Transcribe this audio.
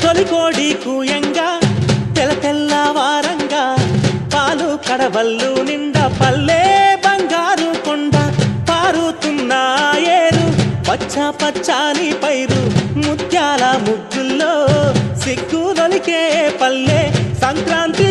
తొలికోడి కూయంగా తెల్ల తెల్లవారంగా పాలు కడవల్లు నిండా పల్లె బంగారు కొండ పారుతున్న ఏరు పచ్చ పచ్చాని పైరు ముత్యాల ముగ్గుల్లో సిగ్గులొలికే పల్లె సంక్రాంతి